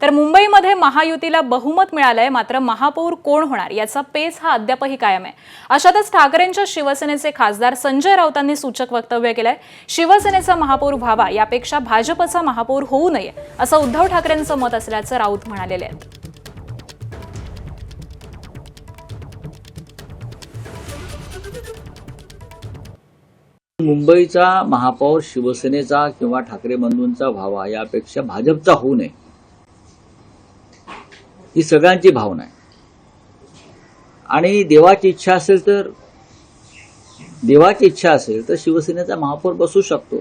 तर मुंबईमध्ये महायुतीला बहुमत मिळालंय, मात्र महापौर कोण होणार याचा पेच हा अद्यापही कायम आहे। अशातच ठाकरेंच्या शिवसेनेचे खासदार संजय राऊतांनी सूचक वक्तव्य केलंय। शिवसेनेचा महापौर व्हावा यापेक्षा भाजपचा महापौर होऊ नये असं उद्धव ठाकरेंचं मत असल्याचं राऊत म्हणालेले आहेत। मुंबईचा महापौर शिवसेनेचा किंवा ठाकरे बंधूंचा व्हावा यापेक्षा भाजपचा होऊ नये ही सगळ्यांची भावना आहे। आणि देवाची इच्छा असेल तर शिवसेनेचा महापौर बसू शकतो।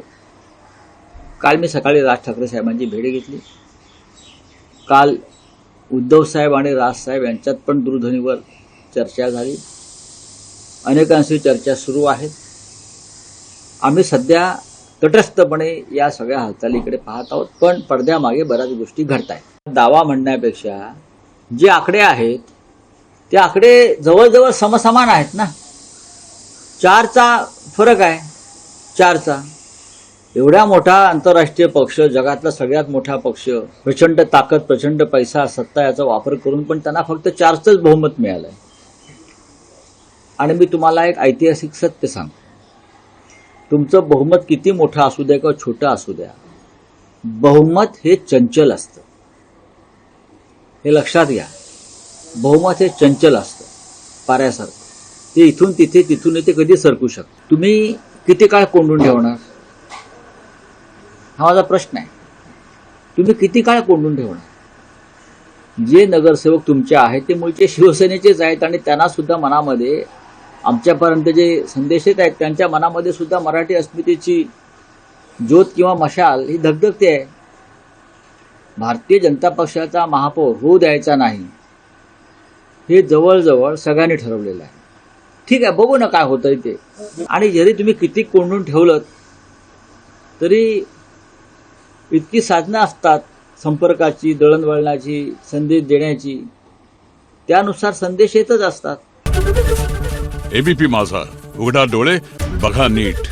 काल मी सकाळी राज ठाकरे साहेबांची भेट घेतली। काल उद्धव साहेब आणि राज साहेब यांच्यात पण दूरध्वनीवर चर्चा झाली। अनेकांशी चर्चा सुरू आहेत। आम्ही सध्या तटस्थपणे या सगळ्या हालचालीकडे पाहत आहोत, पण पडद्यामागे बऱ्याच गोष्टी घडत आहेत। दावा म्हणण्यापेक्षा जे आकडे आहेत ते आकडे जवळजवळ समसमान आहेत ना। 4चा फरक आहे, 4चा। एवढा मोठा आंतरराष्ट्रीय पक्ष, जगातला सगळ्यात मोठा पक्ष, प्रचंड ताकद, प्रचंड पैसा, सत्ता याचा वापर करून पण त्यांना फक्त 4चंच बहुमत मिळालंय। आणि मी तुम्हाला एक ऐतिहासिक सत्य सांगतो, तुमचं बहुमत किती मोठं असू द्या किंवा छोटं असू द्या, बहुमत हे चंचल असतं, हे लक्षात घ्या। बहुमत हे चंचल असतं, पाऱ्यासारखं। ते इथून तिथे, तिथून इथे कधी सरकू शकतं। तुम्ही किती काळ कोंडून ठेवणार, हा माझा प्रश्न आहे। तुम्ही किती काळ कोंडून ठेवणार? जे नगरसेवक तुमचे आहेत ते मूळचे शिवसेनेचेच आहेत आणि त्यांना सुद्धा मनामध्ये, आमच्यापर्यंत जे संदेश येत आहेत त्यांच्या मनामध्ये सुद्धा मराठी अस्मितेची ज्योत किंवा मशाल ही धगधगते आहे। भारतीय जनता पक्षाचा महापौर होऊ द्यायचा नाही हे जवळजवळ सगळ्यांनी ठरवलेलं आहे। ठीक आहे, बघू ना काय होतंय ते। आणि जरी तुम्ही किती कोंडून ठेवलं तरी इतकी साधनं असतात संपर्काची, दळणवळणाची, संदेश देण्याची, त्यानुसार संदेश येतच असतात। एबीपी माझा, उघडा डोळे बघा नीट।